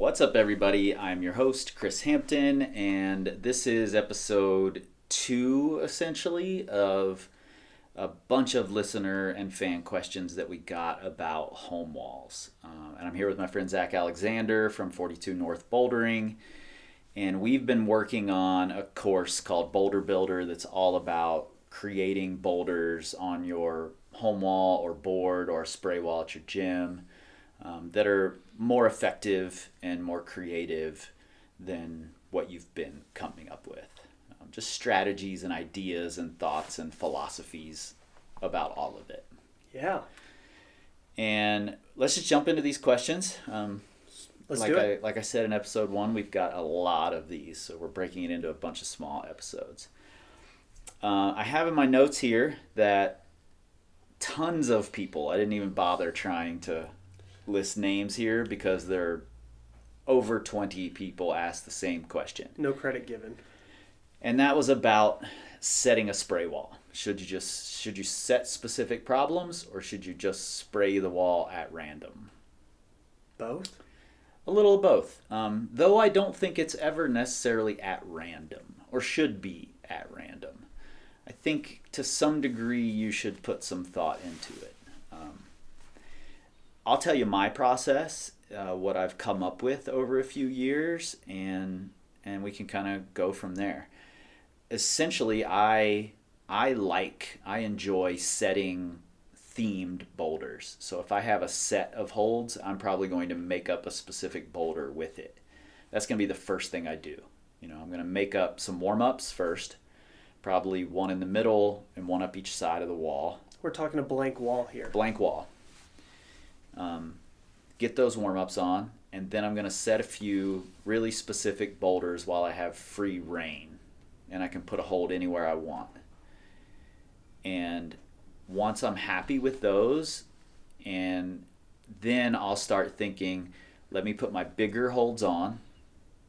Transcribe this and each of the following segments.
What's up, everybody? I'm your host, Chris Hampton, and this is episode 2, essentially, of a bunch of listener and fan questions that we got about home walls. And I'm here with my friend Zach Alexander from 42 North Bouldering, and we've been working on a course called Boulder Builder that's all about creating boulders on your home wall or board or spray wall at your gym that are more effective and more creative than what you've been coming up with. Just strategies and ideas and thoughts and philosophies about all of it. Yeah. And let's just jump into these questions. Let's do it. Like I said in episode 1, we've got a lot of these, so we're breaking it into a bunch of small episodes. I have in my notes here that tons of people, I didn't even bother trying to list names here because there are over 20 people asked the same question. No credit given. And that was about setting a spray wall. Should you set specific problems, or should you just spray the wall at random? Both? A little of both. Though I don't think it's ever necessarily at random, or should be at random. I think to some degree you should put some thought into it. I'll tell you my process, what I've come up with over a few years, and we can kind of go from there. Essentially, I enjoy setting themed boulders. So if I have a set of holds, I'm probably going to make up a specific boulder with it. That's going to be the first thing I do. I'm going to make up some warm-ups first, probably one in the middle and one up each side of the wall. We're talking a blank wall here. Blank wall. Get those warm-ups on, and then I'm going to set a few really specific boulders while I have free reign, and I can put a hold anywhere I want. And once I'm happy with those, and then I'll start thinking, let me put my bigger holds on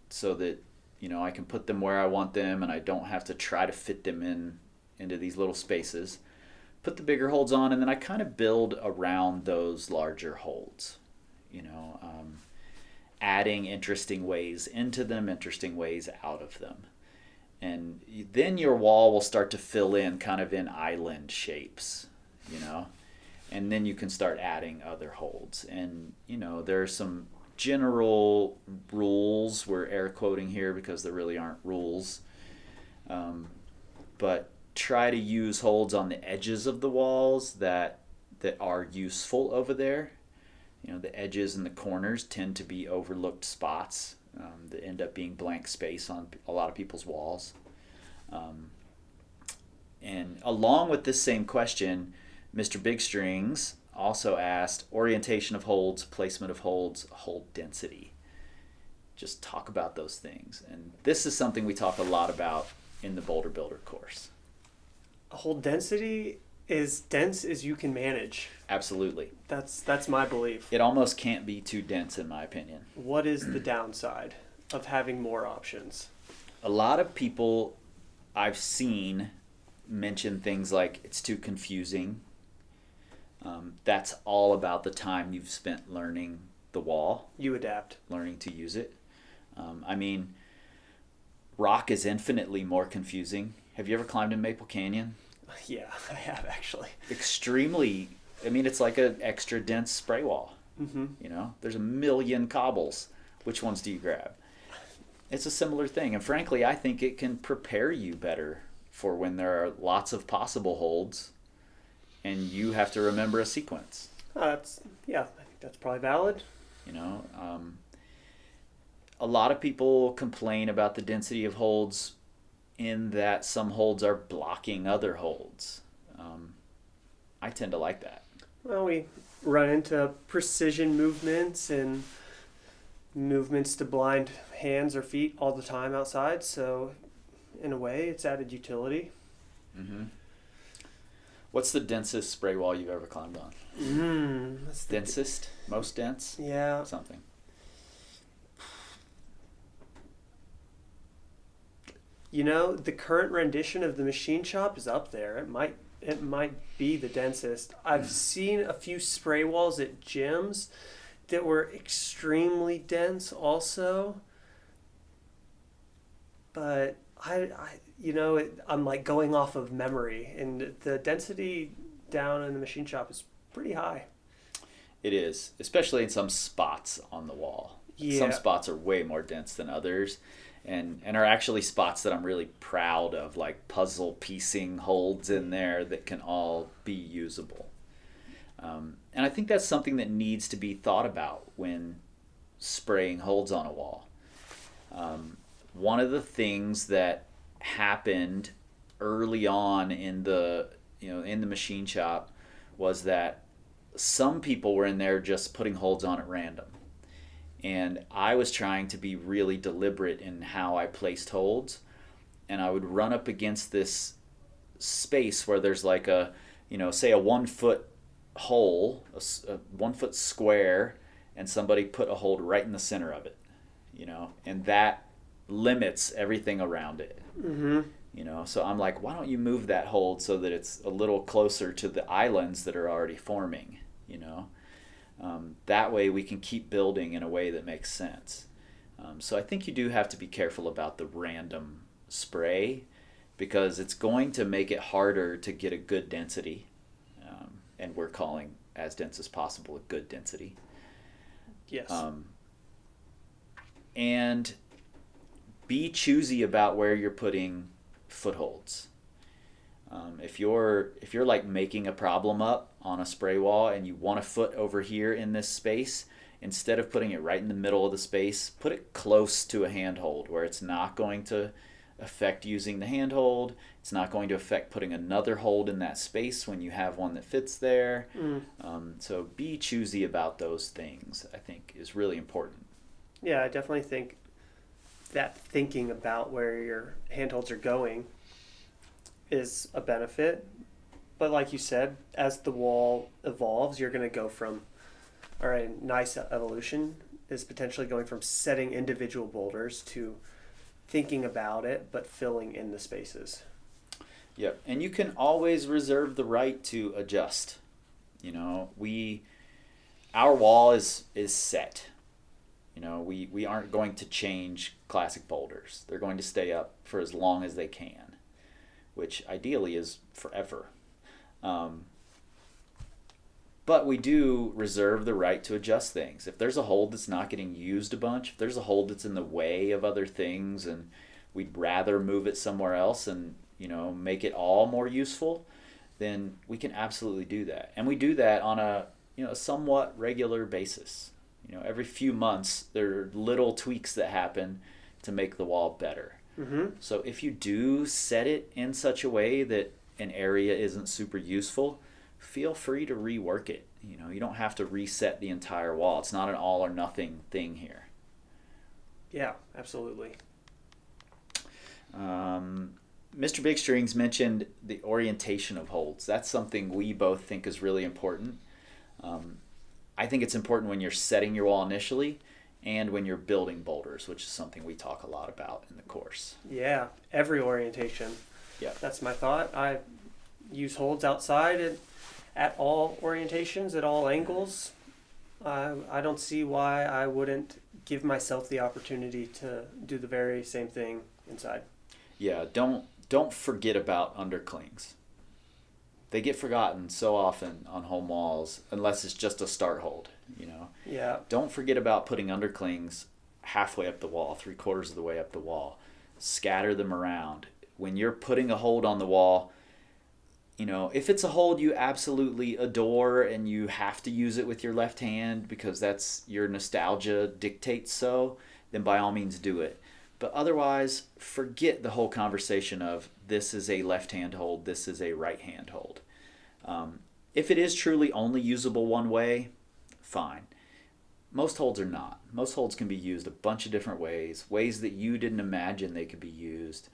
so that I can put them where I want them and I don't have to try to fit them into these little spaces. Put the bigger holds on, and then I kind of build around those larger holds. Adding interesting ways into them, interesting ways out of them. And then your wall will start to fill in kind of in island shapes, and then you can start adding other holds. And, there are some general rules. We're air quoting here because there really aren't rules. But try to use holds on the edges of the walls that are useful over there. The edges and the corners tend to be overlooked spots that end up being blank space on a lot of people's walls. And along with this same question, Mr. Big Strings also asked orientation of holds, placement of holds, hold density. Just talk about those things. And this is something we talk a lot about in the Boulder Builder course. Hold density is dense as you can manage. Absolutely. That's my belief. It almost can't be too dense, in my opinion. What is the downside of having more options? A lot of people I've seen mention things like it's too confusing. That's all about the time you've spent learning the wall. You adapt. Learning to use it. Rock is infinitely more confusing. Have you ever climbed in Maple Canyon? Yeah, I have actually. Extremely. It's like an extra dense spray wall. Mm-hmm. There's a million cobbles. Which ones do you grab? It's a similar thing. And frankly, I think it can prepare you better for when there are lots of possible holds and you have to remember a sequence. I think that's probably valid. A lot of people complain about the density of holds in that some holds are blocking other holds. I tend to like that. Well, we run into precision movements and movements to blind hands or feet all the time outside, so in a way it's added utility. Mm-hmm. What's the densest spray wall you've ever climbed on? Densest? Most dense? Yeah. Something. The current rendition of the machine shop is up there. It might be the densest. I've seen a few spray walls at gyms, that were extremely dense also, but I'm like going off of memory, and the density down in the machine shop is pretty high. It is, especially in some spots on the wall. Some Yeah. spots are way more dense than others, and are actually spots that I'm really proud of, like puzzle piecing holds in there that can all be usable. And I think that's something that needs to be thought about when spraying holds on a wall. One of the things that happened early on in the machine shop was that some people were in there just putting holds on at random, and I was trying to be really deliberate in how I placed holds, and I would run up against this space where there's like a, say a 1 foot hole, a 1 foot square, and somebody put a hold right in the center of it, and that limits everything around it. Mm-hmm. So I'm like, why don't you move that hold so that it's a little closer to the islands that are already forming, that way we can keep building in a way that makes sense. So I think you do have to be careful about the random spray, because it's going to make it harder to get a good density, and we're calling as dense as possible a good density. Yes. And be choosy about where you're putting footholds. If you're like making a problem up on a spray wall and you want a foot over here in this space, instead of putting it right in the middle of the space, put it close to a handhold where it's not going to affect using the handhold. It's not going to affect putting another hold in that space when you have one that fits there. So be choosy about those things, I think, is really important. Yeah, I definitely think that thinking about where your handholds are going is a benefit. But like you said, as the wall evolves, you're going to go from, all right, nice evolution is potentially going from setting individual boulders to thinking about it, but filling in the spaces. Yep, and you can always reserve the right to adjust. Our wall is set. We aren't going to change classic boulders. They're going to stay up for as long as they can, which ideally is forever. But we do reserve the right to adjust things. If there's a hold that's not getting used a bunch, if there's a hold that's in the way of other things and we'd rather move it somewhere else and, make it all more useful, then we can absolutely do that. And we do that on a, somewhat regular basis. Every few months there are little tweaks that happen to make the wall better. Mm-hmm. So if you do set it in such a way that an area isn't super useful, feel free to rework it. You don't have to reset the entire wall. It's not an all or nothing thing here. Yeah, absolutely. Mr. Big Strings mentioned the orientation of holds. That's something we both think is really important. I think it's important when you're setting your wall initially and when you're building boulders, which is something we talk a lot about in the course. Yeah, every orientation. Yeah. That's my thought. I use holds outside at all orientations, at all angles. I don't see why I wouldn't give myself the opportunity to do the very same thing inside. Yeah, don't forget about underclings. They get forgotten so often on home walls unless it's just a start hold, Yeah. Don't forget about putting underclings halfway up the wall, 3/4 of the way up the wall. Scatter them around. When you're putting a hold on the wall, if it's a hold you absolutely adore and you have to use it with your left hand because that's your nostalgia dictates so, then by all means do it. But otherwise, forget the whole conversation of this is a left hand hold, this is a right hand hold. If it is truly only usable one way, fine. Most holds are not. Most holds can be used a bunch of different ways that you didn't imagine they could be used.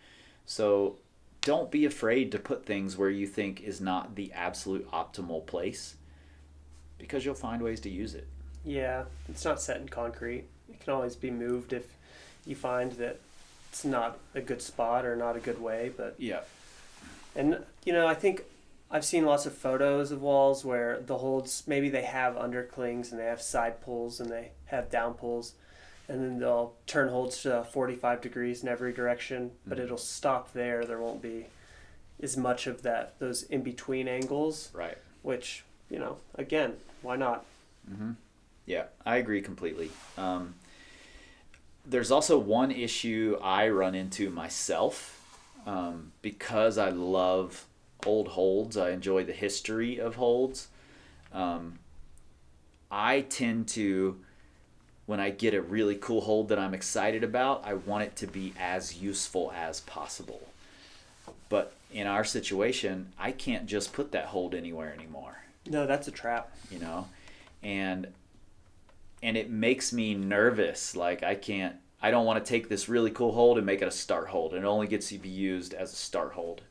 So don't be afraid to put things where you think is not the absolute optimal place, because you'll find ways to use it. Yeah, it's not set in concrete. It can always be moved if you find that it's not a good spot or not a good way. But Yeah. and I think I've seen lots of photos of walls where the holds, maybe they have underclings and they have side pulls and they have down pulls, and then they'll turn holds to 45 degrees in every direction, but it'll stop there. There won't be as much of those in between angles, Right. which, again, why not? Yeah, I agree completely. There's also one issue I run into myself, because I love old holds. I enjoy the history of holds. I tend to, when I get a really cool hold that I'm excited about, I want it to be as useful as possible. But in our situation, I can't just put that hold anywhere anymore. No, that's a trap. And it makes me nervous. Like I don't want to take this really cool hold and make it a start hold. It only gets to be used as a start hold,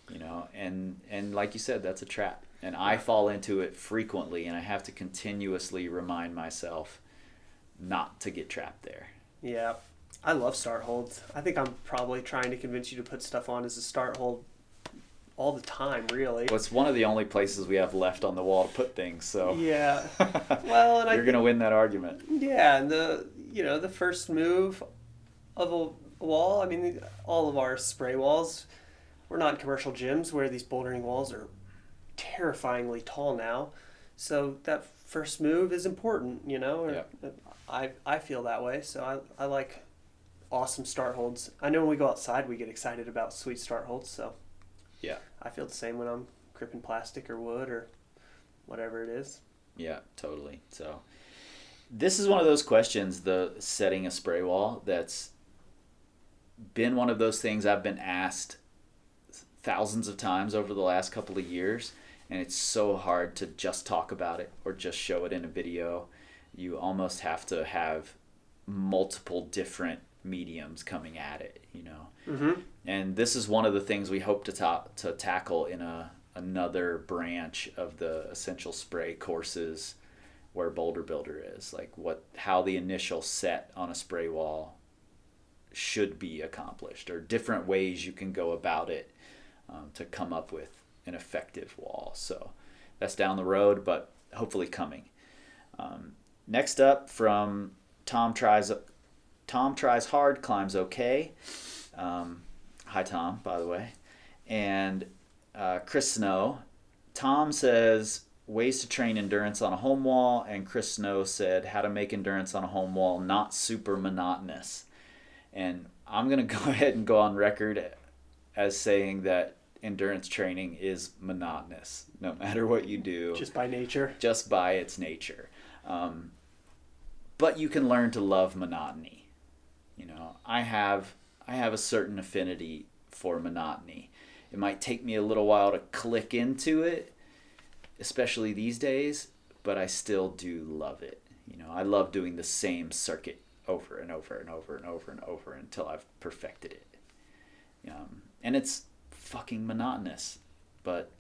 and like you said, that's a trap. And I fall into it frequently, and I have to continuously remind myself not to get trapped there. Yeah, I love start holds. I think I'm probably trying to convince you to put stuff on as a start hold all the time, really. Well, it's one of the only places we have left on the wall to put things, so Yeah. Well, and you're going to win that argument. Yeah, and the first move of a wall, I mean, all of our spray walls, we're not in commercial gyms where these bouldering walls are terrifyingly tall now. So that first move is important, Yeah. I feel that way, so I like awesome start holds. I know when we go outside, we get excited about sweet start holds, so Yeah. I feel the same when I'm gripping plastic or wood or whatever it is. Yeah, totally. So this is one of those questions, the setting a spray wall, that's been one of those things I've been asked thousands of times over the last couple of years, and it's so hard to just talk about it or just show it in a video. You almost have to have multiple different mediums coming at it, And this is one of the things we hope to tackle in another branch of the Essential Spray courses where Boulder Builder is, like how the initial set on a spray wall should be accomplished, or different ways you can go about it to come up with an effective wall. So that's down the road, but hopefully coming. Next up, from Tom tries hard, climbs okay. Hi Tom, by the way. And Chris Snow. Tom says ways to train endurance on a home wall, and Chris Snow said how to make endurance on a home wall not super monotonous. And I'm going to go ahead and go on record as saying that endurance training is monotonous, no matter what you do. Just by nature. Just by its nature. But you can learn to love monotony. I have a certain affinity for monotony. It might take me a little while to click into it, especially these days, but I still do love it. I love doing the same circuit over and over and over and over and over until I've perfected it. And it's fucking monotonous, but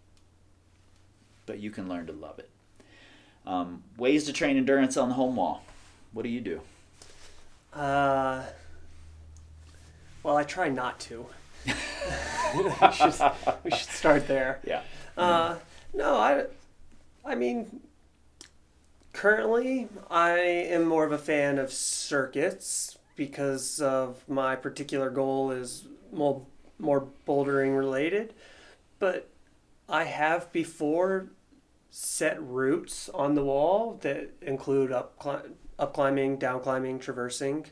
you can learn to love it. Ways to train endurance on the home wall. What do you do? Well, I try not to. we should start there. Yeah. No, I mean, currently I am more of a fan of circuits because of my particular goal is more bouldering related. But I have before set routes on the wall that include up climbing, down climbing, traversing,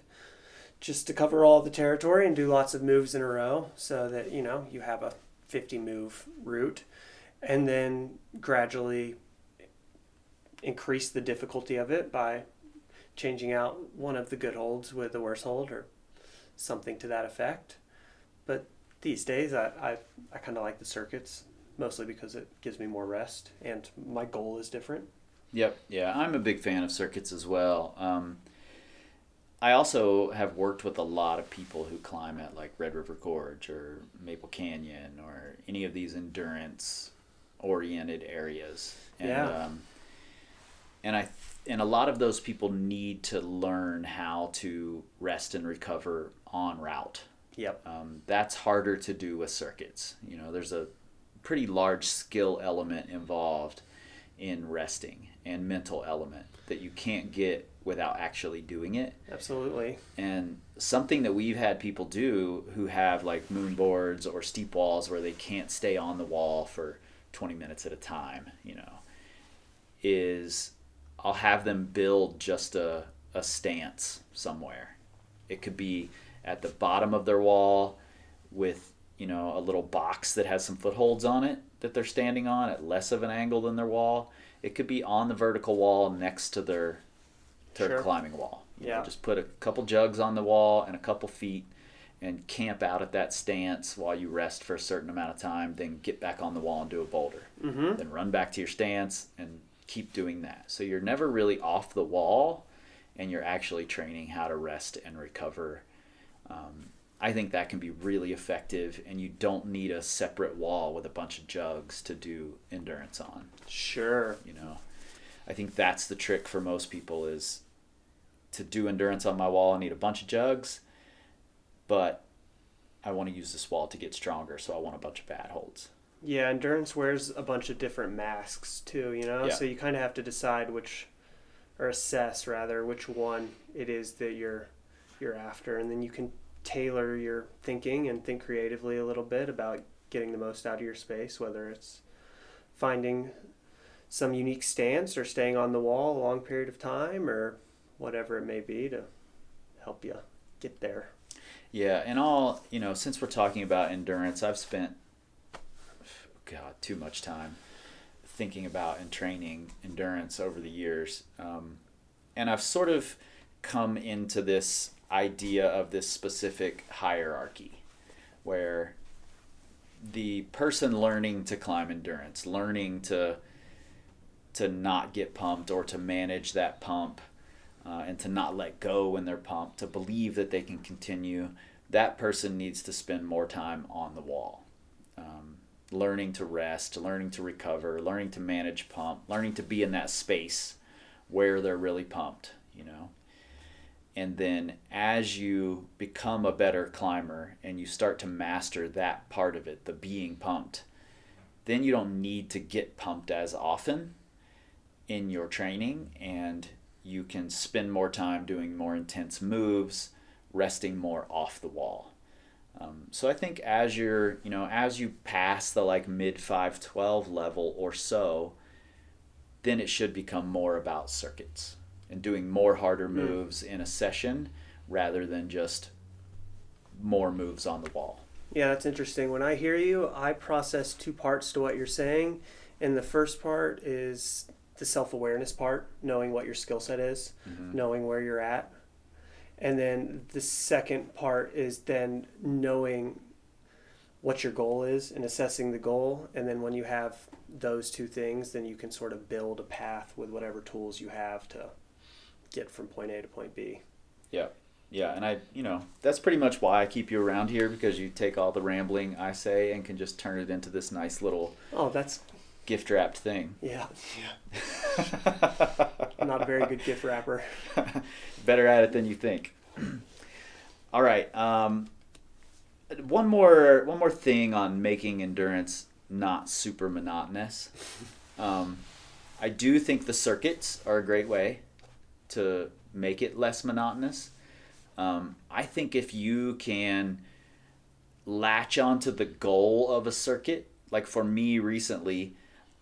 just to cover all the territory and do lots of moves in a row so that, you have a 50 move route, and then gradually increase the difficulty of it by changing out one of the good holds with a worse hold or something to that effect. But these days I kind of like the circuits, mostly because it gives me more rest and my goal is different. Yep. Yeah, I'm a big fan of circuits as well. I also have worked with a lot of people who climb at like Red River Gorge or Maple Canyon or any of these endurance oriented areas. And, yeah. And a lot of those people need to learn how to rest and recover en route. Yep. That's harder to do with circuits. There's a pretty large skill element involved in resting and mental element that you can't get without actually doing it. Absolutely. And something that we've had people do who have like moon boards or steep walls where they can't stay on the wall for 20 minutes at a time, is I'll have them build just a stance somewhere. It could be at the bottom of their wall with, a little box that has some footholds on it that they're standing on at less of an angle than their wall. It could be on the vertical wall next to their Sure. climbing wall. Yeah. Just put a couple jugs on the wall and a couple feet and camp out at that stance while you rest for a certain amount of time, then get back on the wall and do a boulder. Mm-hmm. Then run back to your stance and keep doing that. So you're never really off the wall, and you're actually training how to rest and recover. I think that can be really effective, and you don't need a separate wall with a bunch of jugs to do endurance on. Sure. I think that's the trick for most people is to do endurance on my wall. I need a bunch of jugs, but I want to use this wall to get stronger, so I want a bunch of pad holds. Yeah, endurance wears a bunch of different masks too, Yeah. So you kind of have to decide assess rather, which one it is that you're after, and then you can tailor your thinking and think creatively a little bit about getting the most out of your space, whether it's finding some unique stance or staying on the wall a long period of time or whatever it may be to help you get there. Yeah, and since we're talking about endurance, I've spent, too much time thinking about and training endurance over the years. And I've sort of come into this idea of this specific hierarchy where the person learning to climb endurance, learning to not get pumped or to manage that pump, and to not let go when they're pumped, to believe that they can continue, that person needs to spend more time on the wall. Learning to rest, learning to recover, learning to manage pump, learning to be in that space where they're really pumped, And then as you become a better climber and you start to master that part of it, the being pumped, then you don't need to get pumped as often in your training, and you can spend more time doing more intense moves, resting more off the wall. So I think as you pass the like mid 512 level or so, then it should become more about circuits and doing more harder moves in a session rather than just more moves on the wall. Yeah, that's interesting. When I hear you, I process two parts to what you're saying. And the first part is the self-awareness part, knowing what your skill set is, knowing where you're at. And then the second part is then knowing what your goal is and assessing the goal. And then when you have those two things, then you can sort of build a path with whatever tools you have to get from point A to point B. Yeah. Yeah, and that's pretty much why I keep you around here, because you take all the rambling I say and can just turn it into this nice little that's gift wrapped thing. Yeah. I'm not a very good gift wrapper. Better at it than you think. All right. One more thing on making endurance not super monotonous. I do think the circuits are a great way to make it less monotonous. I think if you can latch onto the goal of a circuit, like for me recently,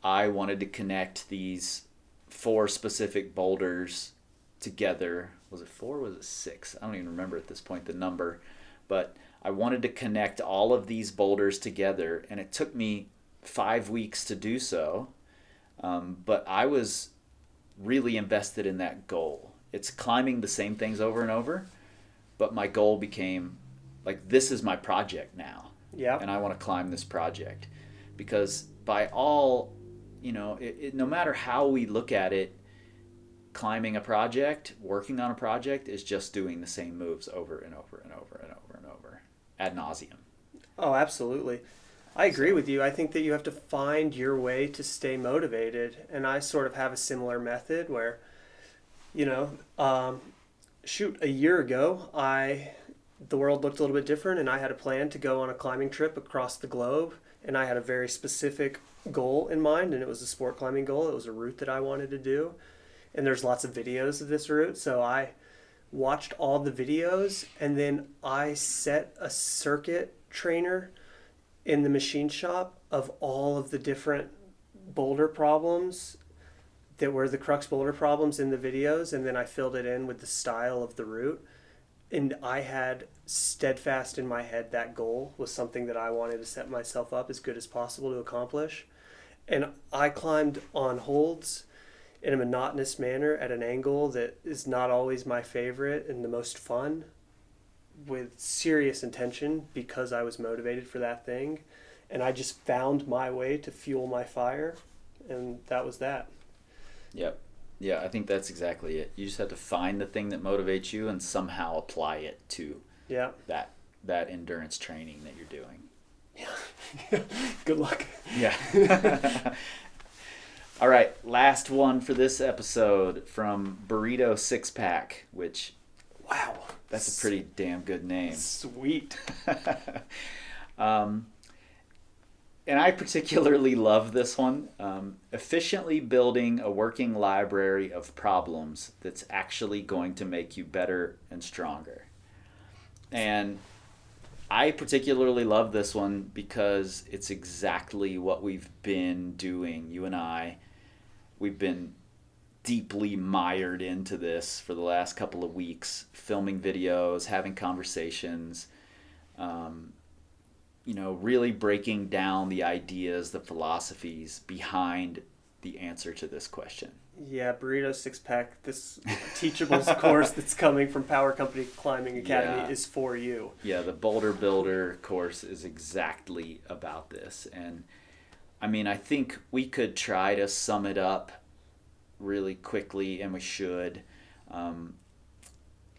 I wanted to connect these 4 specific boulders together. Was it 4 or was it 6? I don't even remember at this point the number, but I wanted to connect all of these boulders together, and it took me 5 weeks to do so. But I was really invested in that goal. It's climbing the same things over and over, but my goal became like, this is my project now. Yeah. And I want to climb this project, because by all, no matter how we look at it, climbing a project, working on a project is just doing the same moves over and over and over and over and over ad nauseum. Oh, absolutely. I agree with you. I think that you have to find your way to stay motivated. And I sort of have a similar method where, a year ago, the world looked a little bit different, and I had a plan to go on a climbing trip across the globe and I had a very specific goal in mind, and it was a sport climbing goal. It was a route that I wanted to do, and there's lots of videos of this route, so I watched all the videos, and then I set a circuit trainer in the machine shop of all of the different boulder problems that were the crux boulder problems in the videos, and then I filled it in with the style of the route. And I had steadfast in my head that goal was something that I wanted to set myself up as good as possible to accomplish. And I climbed on holds in a monotonous manner at an angle that is not always my favorite and the most fun, with serious intention because I was motivated for that thing. And I just found my way to fuel my fire, and that was that. Yep. Yeah, I think that's exactly it. You just have to find the thing that motivates you and somehow apply it to that endurance training that you're doing. Yeah. Good luck. Yeah. All right, last one for this episode from Burrito Six Pack, which, wow, that's a pretty damn good name. Sweet. And I particularly love this one. Efficiently building a working library of problems that's actually going to make you better and stronger. And I particularly love this one because it's exactly what we've been doing. You and I, we've been deeply mired into this for the last couple of weeks, filming videos, having conversations, really breaking down the ideas, the philosophies behind the answer to this question. Yeah, Burrito Six Pack, this Teachables course that's coming from Power Company Climbing Academy is for you. Yeah, the Boulder Builder course is exactly about this. And I mean, I think we could try to sum it up really quickly, and we should.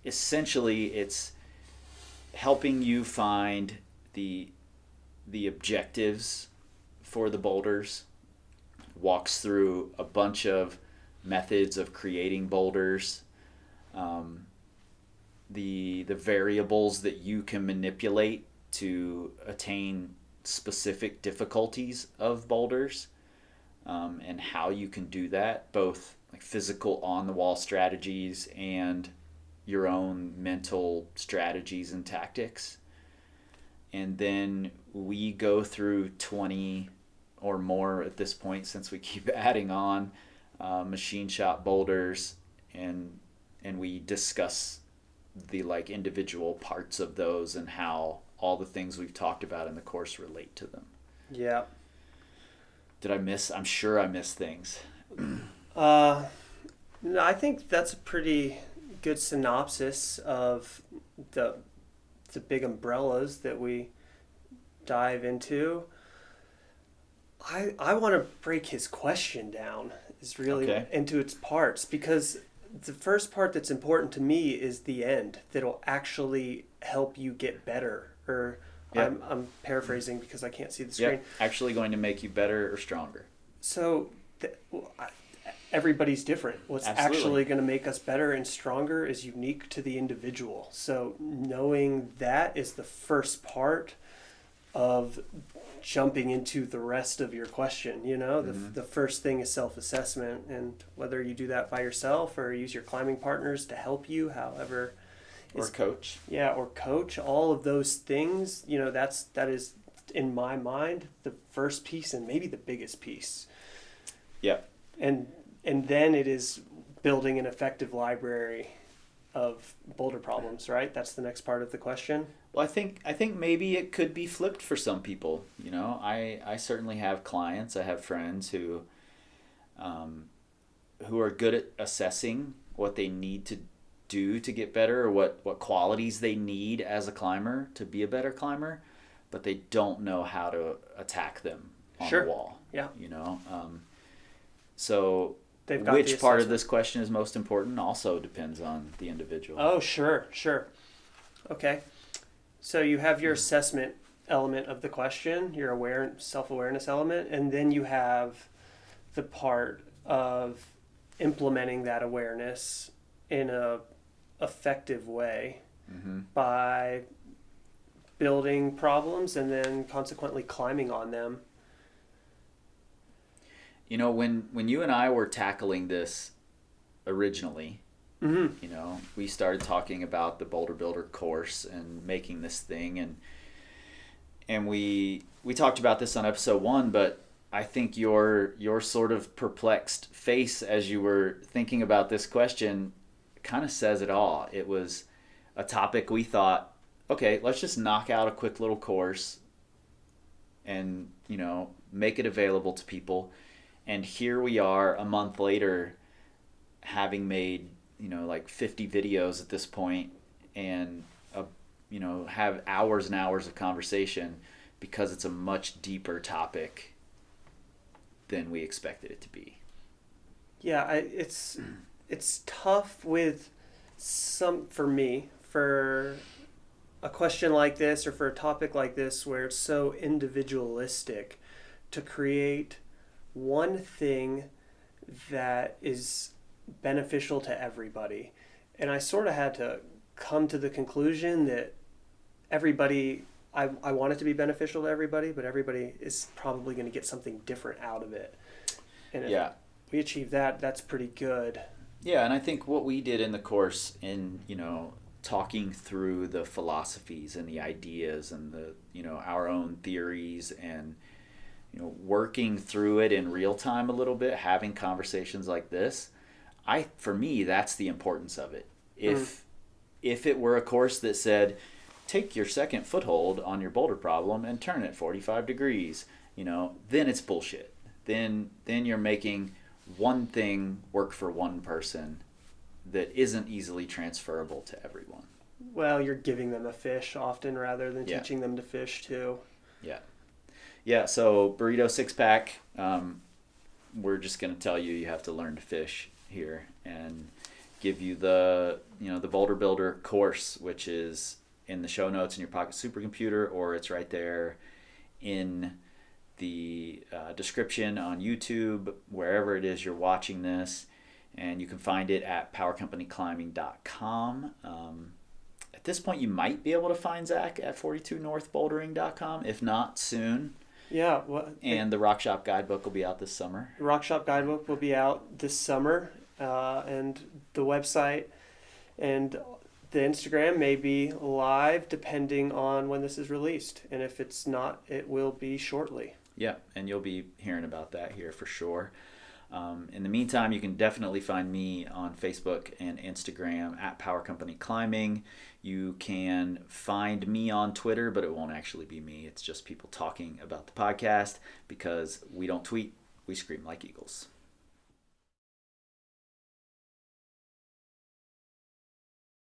Essentially, it's helping you find the objectives for the boulders, walks through a bunch of methods of creating boulders, the variables that you can manipulate to attain specific difficulties of boulders, and how you can do that, both like physical on the wall strategies and your own mental strategies and tactics. And then we go through 20 or more at this point, since we keep adding on machine shop boulders, and we discuss the individual parts of those and how all the things we've talked about in the course relate to them. Yeah. Did I miss? I'm sure I missed things. No, I think that's a pretty good synopsis of the big umbrellas that we dive into. I want to break his question down into its parts, because the first part that's important to me is the end that'll actually help you get better. Or yep. I'm paraphrasing because I can't see the screen. Yep. Actually going to make you better or stronger. So everybody's different. What's actually going to make us better and stronger is unique to the individual. So knowing that is the first part of jumping into the rest of your question. The first thing is self-assessment, and whether you do that by yourself or use your climbing partners to help you, however, or coach. Yeah, or coach. All of those things, that is in my mind the first piece and maybe the biggest piece. Yep. And then it is building an effective library of boulder problems, right? That's the next part of the question. Well, I think maybe it could be flipped for some people. I certainly have clients, I have friends who are good at assessing what they need to do to get better, or what qualities they need as a climber to be a better climber, but they don't know how to attack them on the wall. Yeah. So which part of this question is most important also depends on the individual. Oh, sure. Okay. So you have your assessment element of the question, your self-awareness element, and then you have the part of implementing that awareness in a effective way by building problems and then consequently climbing on them. You know, when you and I were tackling this originally, Mm-hmm. you know, we started talking about the Boulder Builder course and making this thing, and we talked about this on episode 1, but I think your sort of perplexed face as you were thinking about this question kind of says it all. It was a topic we thought, okay, let's just knock out a quick little course and, you know, make it available to people. And here we are a month later, having made, you know, like 50 videos at this point, and you know, have hours and hours of conversation, because it's a much deeper topic than we expected it to be. Yeah, it's tough with for me, for a question like this or for a topic like this where it's so individualistic, to create one thing that is beneficial to everybody. And I sort of had to come to the conclusion that everybody, I want it to be beneficial to everybody, but everybody is probably going to get something different out of it. And if we achieve that, that's pretty good. Yeah, and I think what we did in the course, in, you know, talking through the philosophies and the ideas and the, you know, our own theories, and, you know, working through it in real time a little bit, having conversations like this, for me, that's the importance of it. If it were a course that said, take your second foothold on your boulder problem and turn it 45 degrees, you know, then it's bullshit. Then you're making one thing work for one person that isn't easily transferable to everyone. Well, you're giving them a fish often rather than teaching them to fish too. Yeah, so burrito 6-pack, we're just going to tell you have to learn to fish here, and give you the, you know, the Boulder Builder course, which is in the show notes in your pocket supercomputer, or it's right there in the description on YouTube, wherever it is you're watching this, and you can find it at powercompanyclimbing.com. At this point, you might be able to find Zach at 42northbouldering.com, if not soon. Yeah. Well, and the Rock Shop Guidebook will be out this summer. The Rock Shop Guidebook will be out this summer, and the website and the Instagram may be live depending on when this is released. And if it's not, it will be shortly. Yeah, and you'll be hearing about that here for sure. In the meantime, you can definitely find me on Facebook and Instagram at Power Company Climbing. You can find me on Twitter, but it won't actually be me. It's just people talking about the podcast, because we don't tweet, we scream like eagles.